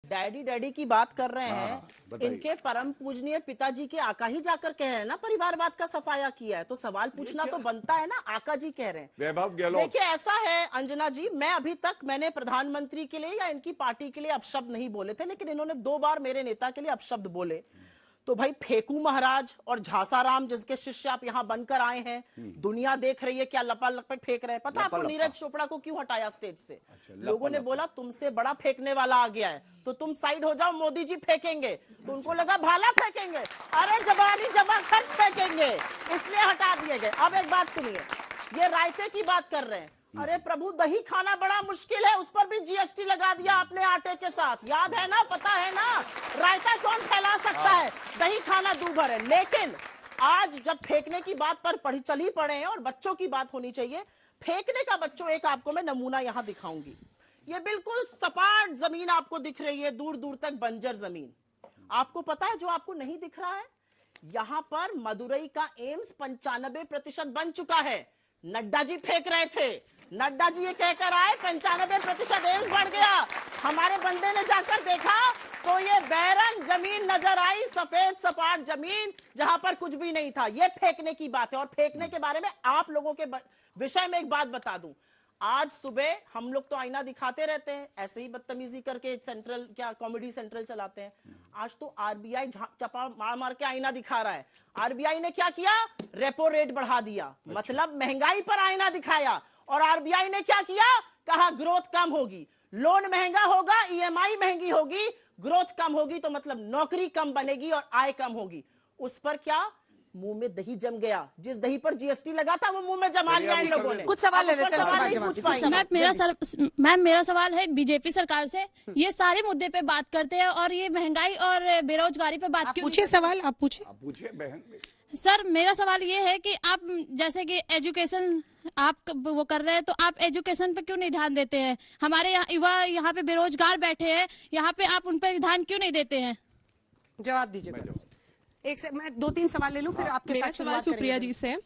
Daddy daddy की बात कर रहे हैं। इनके परम पूजनीय पिताजी के आका ही जाकर कह रहे हैं ना परिवारवाद का सफाया किया है, तो सवाल पूछना तो बनता है ना। आका जी कह रहे हैं। वैभव गहलोत, देखिए ऐसा है अंजना जी, मैं अभी तक मैंने प्रधानमंत्री के लिए या इनकी पार्टी के लिए अपशब्द नहीं बोले थे, लेकिन इन्होंने 2 बार मेरे नेता के लिए अपशब्द बोले। तो भाई फेकू महाराज और झासाराम जिसके शिष्य आप यहां बनकर आए हैं, दुनिया देख रही है क्या लपा फेंक रहे हैं। पता आपको नीरज चोपड़ा को क्यों हटाया स्टेज से? लोगों ने बोला तुमसे बड़ा फेंकने वाला आ गया है, तो तुम साइड हो जाओ, मोदी जी फेंकेंगे। तो उनको लगा भाला फेंकेंगे, अरे जबानी जमा खर्च फेंकेंगे, इसलिए हटा दिए गए। अब एक बात सुनिए, ये रायते की बात कर रहे हैं। अरे प्रभु, दही खाना बड़ा मुश्किल है, उस पर भी जीएसटी लगा दिया आपने आटे के साथ, याद है ना, पता है ना। रायता कौन फैला सकता है, दही खाना दूभर है। लेकिन आज जब फेंकने की बात पर चली पड़े हैं और बच्चों की बात होनी चाहिए, फेंकने का बच्चों एक आपको मैं नमूना यहां दिखाऊंगी। ये बिल्कुल सपाट जमीन आपको दिख रही है, दूर दूर तक बंजर जमीन। आपको पता है जो आपको नहीं दिख रहा है, यहां पर मदुरई का एम्स 95% बन चुका है। नड्डा जी फेंक रहे थे, नड्डा जी ये कहकर आए 95% एम्स बढ़ गया। हमारे बंदे ने जाकर देखा तो ये बैरन जमीन नजर आई, सफेद सपाट जमीन जहां पर कुछ भी नहीं था। ये फेंकने की बात है। और फेंकने के बारे में आप लोगों के विषय में एक बात बता दूं, आज सुबह हम लोग तो आईना दिखाते रहते हैं, ऐसे ही बदतमीजी करके सेंट्रल क्या कॉमेडी सेंट्रल चलाते हैं। आज तो आरबीआई चपा मार मार के आईना दिखा रहा है। आरबीआई ने क्या किया, रेपो रेट बढ़ा दिया, मतलब महंगाई पर आईना दिखाया। और आरबीआई ने क्या किया, कहा ग्रोथ कम होगी, लोन महंगा होगा, ईएमआई महंगी होगी, ग्रोथ कम होगी तो मतलब नौकरी कम बनेगी और आय कम होगी। उस पर क्या मुंह में दही जम गया, जिस दही पर जीएसटी लगा था वो मुंह में जमा लिया इन लोगों ने। कुछ सवाल ले लेते हैं। मैम मेरा सवाल है बीजेपी सरकार से, ये सारे मुद्दे पे बात करते हैं और ये महंगाई और बेरोजगारी पे बात क्यों? पूछिए सवाल, आप पूछिए बहन। सर मेरा सवाल ये है कि आप जैसे कि एजुकेशन आप वो कर रहे हैं, तो आप एजुकेशन पे क्यों नहीं ध्यान देते हैं? हमारे युवा यहाँ पे बेरोजगार बैठे हैं, यहाँ पे आप उन पर ध्यान क्यों नहीं देते हैं? जवाब दीजिए। एक से मैं 2-3 सवाल ले लूं, फिर आपके साथ सवाल सुप्रिया जी से।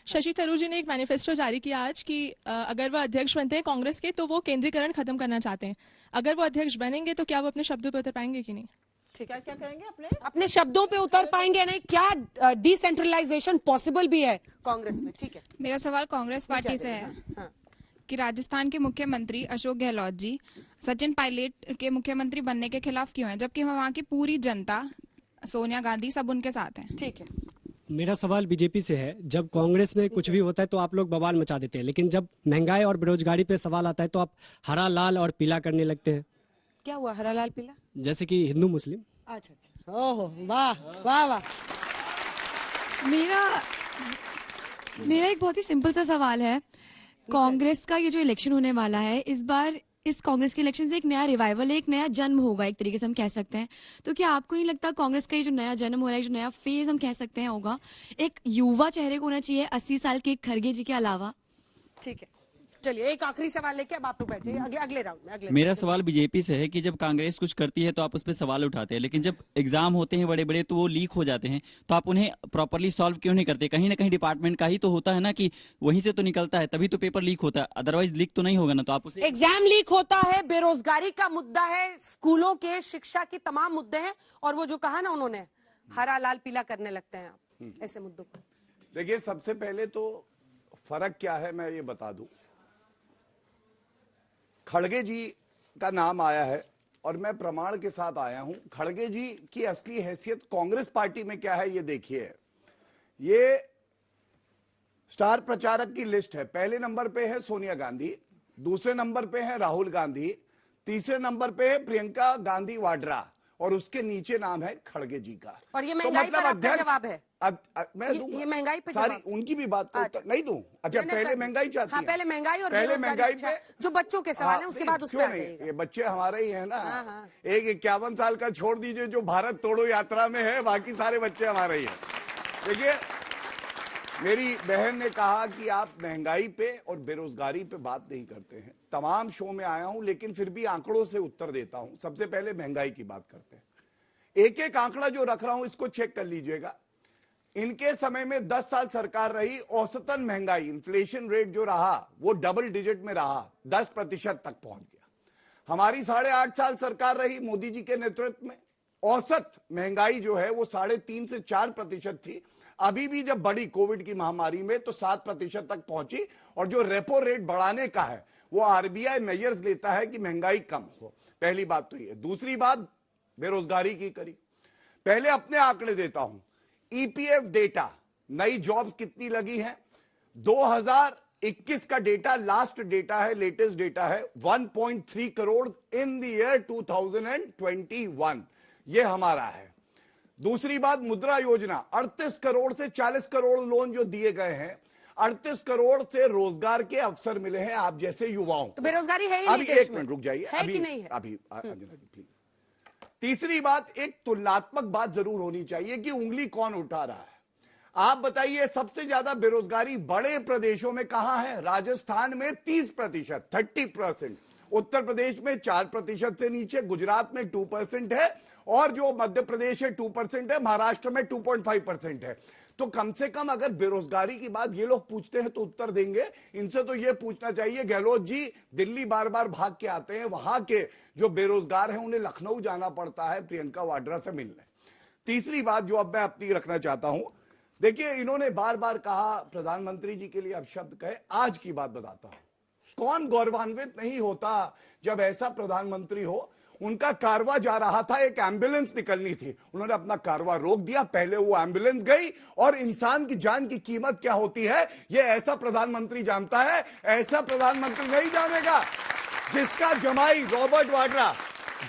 शशि थरूर जी ने एक मैनिफेस्टो जारी किया आज कि अगर वो अध्यक्ष बनते हैं कांग्रेस के तो वो केंद्रीकरण खत्म करना चाहते हैं। अगर वो अध्यक्ष बनेंगे तो क्या वो अपने शब्दों पर उतर पाएंगे कि नहीं? ठीक है, क्या कहेंगे अपने शब्दों पे उतर पाएंगे नहीं? क्या डिसेंट्रलाइजेशन पॉसिबल भी है कांग्रेस में? ठीक है, मेरा सवाल कांग्रेस पार्टी से है कि राजस्थान के मुख्यमंत्री अशोक गहलोत जी सचिन पायलट के मुख्यमंत्री बनने के खिलाफ क्यों हैं, जबकि वहाँ की पूरी जनता, सोनिया गांधी सब उनके साथ हैं? ठीक है, मेरा सवाल बीजेपी से है। जब कांग्रेस में कुछ भी होता है तो आप लोग बवाल मचा देते हैं, लेकिन जब महंगाई और बेरोजगारी पे सवाल आता है तो आप हरा लाल और पीला करने लगते हैं। क्या हुआ हरा लाल पीला? जैसे कि हिंदू मुस्लिम। अच्छा, ओहो, वाह वाह वाह। मेरा एक बहुत ही सिंपल सा सवाल है। कांग्रेस का ये जो इलेक्शन होने वाला है, इस बार इस कांग्रेस के इलेक्शन से एक नया रिवाइवल, एक नया जन्म होगा, एक तरीके से हम कह सकते हैं। तो क्या आपको नहीं लगता कांग्रेस का ये जो नया जन्म हो रहा है, जो नया फेज हम कह सकते हैं होगा, एक युवा चेहरे को होना चाहिए 80 साल के खड़गे जी के अलावा? ठीक है, चलिए एक आखिरी सवाल लेके अब आप लोग बैठे अगले राउंड में। मेरा सवाल बीजेपी से है कि जब कांग्रेस कुछ करती है तो आप उस पर सवाल उठाते हैं, लेकिन जब एग्जाम होते हैं बड़े बड़े तो वो लीक हो जाते हैं, तो आप उन्हें प्रॉपरली सॉल्व क्यों नहीं करते? कहीं ना कहीं डिपार्टमेंट का ही तो होता है ना, कि वहीं से तो निकलता है, तभी तो पेपर लीक होता है, अदरवाइज लीक तो नहीं होगा ना। तो आप उसे एग्जाम लीक होता है, बेरोजगारी का मुद्दा है, स्कूलों के शिक्षा के तमाम मुद्दे हैं, और वो जो कहा ना उन्होंने, हरा लाल पीला करने लगते हैं आप ऐसे मुद्दों पर। देखिए, सबसे पहले तो फर्क क्या है मैं ये बता दूं। खड़गे जी का नाम आया है और मैं प्रमाण के साथ आया हूं। खड़गे जी की असली हैसियत कांग्रेस पार्टी में क्या है ये देखिए। ये स्टार प्रचारक की लिस्ट है। पहले नंबर पे है सोनिया गांधी, दूसरे नंबर पे है राहुल गांधी, तीसरे नंबर पे है प्रियंका गांधी वाड्रा, और उसके नीचे नाम है खड़गे जी का। और ये महंगाई पर आपका जवाब है? मैं ये महंगाई पे सारी उनकी भी बात को नहीं दूं? अच्छा, पहले महंगाई चाहती है? हाँ, पहले महंगाई और पहले महंगाई पे जो बच्चों के सवाल है उसके बाद उस क्यों नहीं? ये बच्चे हमारे ही है ना। एक 51 साल का छोड़ दीजिए जो भारत तोड़ो यात्रा में है, बाकी सारे बच्चे हमारे ही है। देखिए, मेरी बहन ने कहा कि आप महंगाई पे और बेरोजगारी पे बात नहीं करते हैं। तमाम शो में आया हूं, लेकिन फिर भी आंकड़ों से उत्तर देता हूं। सबसे पहले महंगाई की बात करते हैं। एक एक आंकड़ा जो रख रहा हूं इसको चेक कर लीजिएगा। इनके समय में 10 साल सरकार रही, औसतन महंगाई, इन्फ्लेशन रेट जो रहा वो डबल डिजिट में रहा, 10% तक पहुंच गया। हमारी 8.5 साल सरकार रही मोदी जी के नेतृत्व में, औसत महंगाई जो है वो 3.5 से 4% थी। अभी भी जब बड़ी कोविड की महामारी में तो 7% तक पहुंची, और जो रेपो रेट बढ़ाने का है वो आरबीआई मेजर्स लेता है कि महंगाई कम हो। पहली बात तो ये। दूसरी बात बेरोजगारी की करी। पहले अपने आंकड़े देता हूं, ईपीएफ डेटा, नई जॉब्स कितनी लगी हैं 2021 का डेटा, लास्ट डेटा है, लेटेस्ट डेटा है 1.3 करोड़ इन द ईयर 2021, ये हमारा है। दूसरी बात मुद्रा योजना, 38 करोड़ से 40 करोड़ लोन जो दिए गए हैं, 38 करोड़ से रोजगार के अवसर मिले हैं आप जैसे युवाओं को। तो बेरोजगारी है ही अभी नहीं देश एक में। मिनट रुक जाइए, है कि नहीं है? अभी अंजना जी प्लीज। तीसरी बात, एक तुलनात्मक बात जरूर होनी चाहिए कि उंगली कौन उठा रहा है। आप बताइए सबसे ज्यादा बेरोजगारी बड़े प्रदेशों में कहां है? राजस्थान में 30%, 30%, उत्तर प्रदेश में 4% से नीचे, गुजरात में 2% है, और जो मध्य प्रदेश है 2% है, महाराष्ट्र में 2.5% है। तो कम से कम अगर बेरोजगारी की बात ये लोग पूछते हैं तो उत्तर देंगे। इनसे तो ये पूछना चाहिए, गहलोत जी दिल्ली बार बार भाग के आते हैं, वहां के जो बेरोजगार हैं उन्हें लखनऊ जाना पड़ता है प्रियंका वाड्रा से मिलने। तीसरी बात जो अब मैं अपनी रखना चाहता हूं, देखिए इन्होंने बार बार कहा प्रधानमंत्री जी के लिए अब शब्द कहे, आज की बात बताता हूं। कौन गौरवान्वित नहीं होता जब ऐसा प्रधानमंत्री हो। उनका कारवा जा रहा था, एक एम्बुलेंस निकलनी थी, उन्होंने अपना कारवा रोक दिया, पहले वो एम्बुलेंस गई, और इंसान की जान की कीमत क्या होती है ये ऐसा प्रधानमंत्री जानता है। ऐसा प्रधानमंत्री नहीं जानेगा जिसका जमाई रॉबर्ट वाड्रा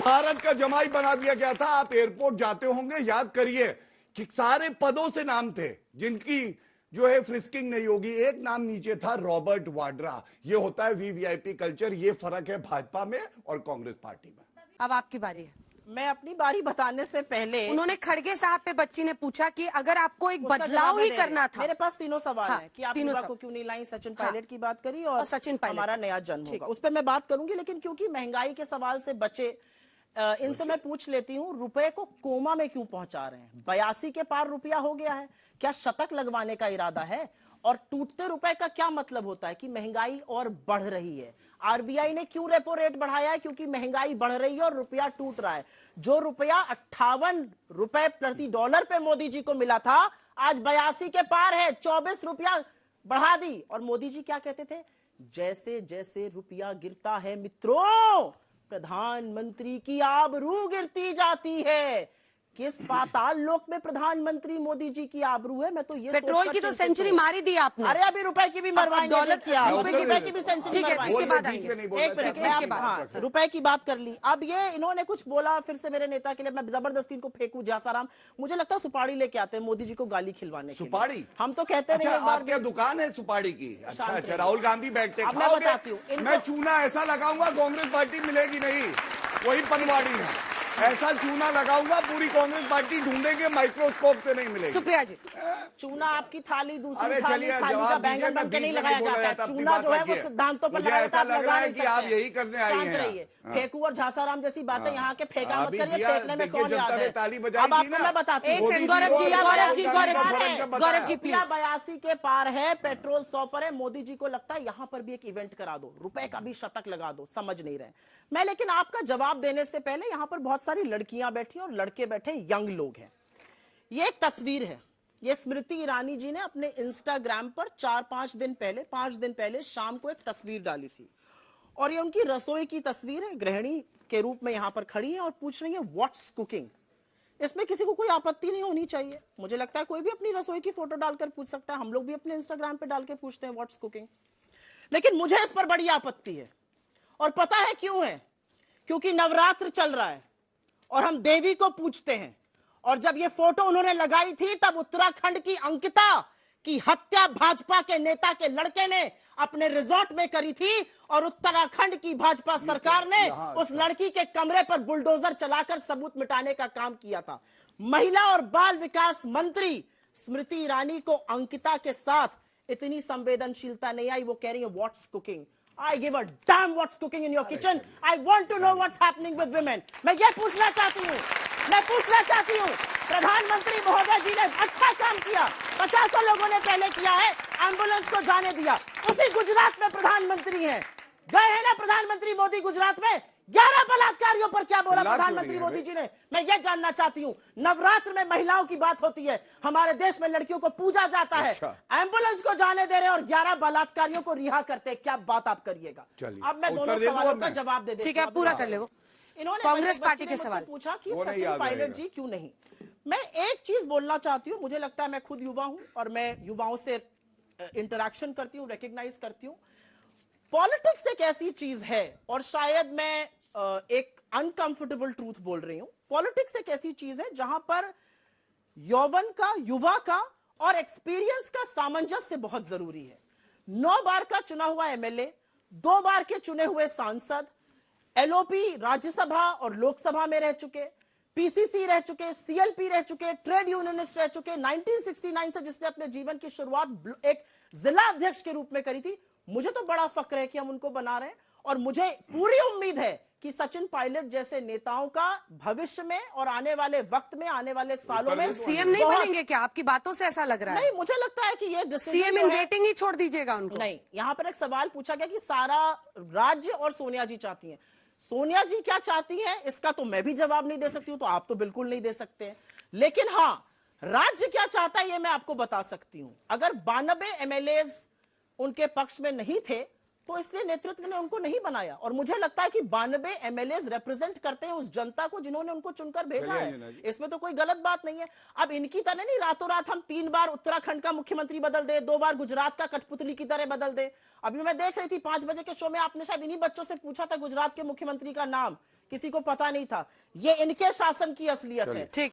भारत का जमाई बना दिया गया था। आप एयरपोर्ट जाते होंगे, याद करिए कि सारे पदों से नाम थे जिनकी जो है फ्रिस्किंग नहीं होगी, एक नाम नीचे था, रॉबर्ट वाड्रा। ये होता है वीवीआईपी कल्चर, ये फर्क है भाजपा में और कांग्रेस पार्टी में। अब आपकी बारी है। मैं अपनी बारी बताने से पहले, उन्होंने खड़गे साहब पे बच्ची ने पूछा कि अगर आपको एक उसका बदलाव जवाब ही मैंने- करना था। मेरे पास तीनों सवाल हाँ, हैं कि आप तीनों युवा सवाल। को क्यों नहीं लाई, सचिन हाँ। पायलट की बात करी, और और सचिन पायलट। हमारा नया जन्म ठीक। होगा, उस पर मैं बात करूंगी। लेकिन क्योंकि महंगाई के सवाल से बचे, इनसे मैं पूछ लेती हूँ, रुपए को कोमा में क्यों पहुंचा रहे हैं? 82 के पार रुपया हो गया है, क्या शतक लगवाने का इरादा है? और टूटते रुपए का क्या मतलब होता है कि महंगाई और बढ़ रही है। आरबीआई ने क्यों रेपो रेट बढ़ाया है? क्योंकि महंगाई बढ़ रही है और रुपया टूट रहा है। जो रुपया 58 रुपए प्रति डॉलर पे मोदी जी को मिला था, आज 82 के पार है, 24 रुपया बढ़ा दी। और मोदी जी क्या कहते थे? जैसे जैसे रुपया गिरता है मित्रों, प्रधानमंत्री की आबरू गिरती जाती है। किस पाताल लोक में प्रधानमंत्री मोदी जी की आबरू है? मैं तो ये पेट्रोल की तो सेंचुरी मारी दी आपने। अरे अभी रुपए की भी मरवाएंगे, डॉलर देखिए आप। रुपए रुपए की भी सेंचुरी ठीक है, मरवाएंगे। इसके बाद बोल आएंगे। रहे, नहीं बोलना एक मिनट, चाहिए। मैं इसके बाद। हाँ, रुपए की बात कर ली। अब ये इन्होंने कुछ बोला फिर से मेरे नेता के लिए, मैं जबरदस्ती इनको फेंकू झासाराम। मुझे लगता है सुपारी लेके आते हैं मोदी जी को गाली खिलवाने के लिए। सुपारी? हम तो कहते अच्छा, नहीं, एक बार आपके दुकान है सुपारी की? अच्छा शांत अच्छा, रहिए। राहुल गांधी बैठते अब मैं बताती हूँ, खाओगे? इनको- मैं चूना ऐसा लगाऊंगा कांग्रेस पार्टी मिलेगी नहीं, वही पनवाड़ी है। ऐसा चूना लगाऊंगा पूरी कांग्रेस पार्टी ढूंढेंगे, माइक्रोस्कोप से नहीं मिलेगी। सुप्रिया जी, चूना आपकी थाली, दूसरी अरे थाली, चलिए, थाली का जवाब बैंगन दीजिए, बन के मैं नहीं बीच में लगाया नहीं बोला जाता है। जाता, अपनी चूना बात जो है वो रखिए। सिद्धांतों पर मुझे लगाया ऐसा जाता है, लग लगा रहा है नहीं कि आप सकते। यही करने आई शांत हैं। रहिए, हाँ। फेंकू और झासाराम जैसी बातें यहाँ के फेंका मत अभी करिए, दिया, फेंकने में देखिए, कौन याद जनता ने है? ताली बजाई अब थी आपको ना। मैं बताती हूँ, एक सेकंड, मोदी गौरव जी, को गौरव जी, राहुल गौरव गांधी जी, का फर्क जब गौरव बताया। जी, रुपया प्लीज। 82 के पार है, पेट्रोल 100 पर है। मोदी जी को लगता है यहां पर भी एक इवेंट करा दो, रुपए का भी शतक लगा दो। समझ नहीं रहे मैं। लेकिन आपका जवाब देने से पहले यहां पर बहुत सारी लड़कियां बैठी और लड़के बैठे, यंग लोग हैं। ये एक तस्वीर है, ये स्मृति ईरानी जी ने अपने इंस्टाग्राम पर 5 दिन पहले शाम को एक तस्वीर डाली थी, और ये उनकी रसोई की तस्वीर है। गृहिणी के रूप में यहां पर खड़ी है और पूछ रही है व्हाट्स कुकिंग। इसमें किसी को कोई आपत्ति नहीं होनी चाहिए। मुझे लगता है कोई भी अपनी रसोई की फोटो डालकर पूछ सकता है, हम लोग भी अपने इंस्टाग्राम पे डाल के पूछते हैं व्हाट्स कुकिंग। लेकिन मुझे इस पर बड़ी आपत्ति है, और पता है क्यों है? क्योंकि नवरात्र चल रहा है और हम देवी को पूछते हैं। और जब ये फोटो उन्होंने लगाई थी तब उत्तराखंड की अंकिता की हत्या भाजपा के नेता के लड़के ने अपने रिजॉर्ट में करी थी, और उत्तराखंड की भाजपा सरकार ने उस लड़की के कमरे पर बुलडोजर चलाकर सबूत मिटाने का काम किया था। महिला और बाल विकास मंत्री स्मृति ईरानी को अंकिता के साथ इतनी संवेदनशीलता नहीं आई। वो कह रही है what's cooking. I give a damn what's cooking in your kitchen. I want to know what's happening with women. मैं ये पूछना चाहती हूँ, प्रधानमंत्री महोदय जी ने अच्छा काम किया, 50 लोगों ने पहले किया है, एम्बुलेंस को जाने दिया। उसी गुजरात में प्रधानमंत्री हैं, गए हैं ना प्रधानमंत्री मोदी गुजरात में? 11 बलात्कारियों पर क्या बोला चिल्ला क्यों प्रधानमंत्री नहीं है मोदी जी ने? मैं ये जानना चाहती हूँ। नवरात्र में महिलाओं की बात होती है, हमारे देश में लड़कियों को पूजा जाता है, अच्छा। एम्बुलेंस को जाने दे रहे हैं और 11 बलात्कारियों को रिहा करते हैं। क्या बात आप करिएगा? चलिए, अब मैं उत्तर दोनों दे दूं सवालों अब का मैं? जवाब दे देती ठीक है, हूं। पूरा कर ले वो। इन्होंने कांग्रेस बच्ची पार्टी ने के मुझसे सवाल। पूछा कि वो नहीं सचिन याद पायलट रहेगा। जी क्यों नहीं। मैं एक चीज बोलना चाहती हूँ, मुझे लगता है मैं खुद युवा हूं और मैं युवाओं से इंटरेक्शन करती हूँ, रिकग्नाइज करती हूँ। पॉलिटिक्स एक ऐसी चीज है, और शायद मैं एक अनकंफर्टेबल ट्रूथ बोल रही हूं। पॉलिटिक्स एक ऐसी चीज है जहां पर यौवन का, युवा का और एक्सपीरियंस का सामंजस्य बहुत जरूरी है। 9 बार का चुना हुआ एमएलए, 2 बार के चुने हुए सांसद, एलओपी राज्यसभा और लोकसभा में रह चुके, पीसीसी रह चुके, सीएलपी रह चुके, ट्रेड यूनियनिस्ट रह चुके, 1969 से जिसने अपने जीवन की शुरुआत एक जिला अध्यक्ष के रूप में करी थी। मुझे तो बड़ा फक्र है कि हम उनको बना रहे हैं, और मुझे पूरी उम्मीद है कि सचिन पायलट जैसे नेताओं का भविष्य में और आने वाले वक्त में, आने वाले सालों में सीएम नहीं बहुत- बनेंगे क्या? आपकी बातों से ऐसा लग रहा है। नहीं, मुझे लगता है कि ये decision सीएम जो इन है- वेटिंग ही छोड़ दीजिएगा उनको। नहीं, यहां पर एक सवाल पूछा गया कि सारा राज्य और सोनिया जी चाहती हैं। सोनिया जी क्या चाहती हैं इसका तो मैं भी जवाब नहीं दे सकती हूं, तो आप तो बिल्कुल नहीं दे सकते हैं। लेकिन हां, राज्य क्या चाहता है ये मैं आपको बता सकती हूं। अगर 92 एमएलएज उनके पक्ष में नहीं थे तो इसलिए नेतृत्व ने उनको नहीं बनाया, और मुझे लगता है कि 92 एमएलएज रिप्रेजेंट करते हैं उस जनता को जिन्होंने उनको चुनकर भेजा चलिए अंजना है। जी। इसमें तो कोई गलत बात नहीं है। अब इनकी तरह नहीं रातों रात हम 3 बार उत्तराखंड का मुख्यमंत्री बदल दे, 2 बार गुजरात का कठपुतली की तरह बदल दे। अभी मैं देख रही थी 5 बजे के शो में, आपने शायद इन्हीं बच्चों से पूछा था गुजरात के मुख्यमंत्री का नाम, किसी को पता नहीं था। ये इनके शासन की असलियत है। ठीक।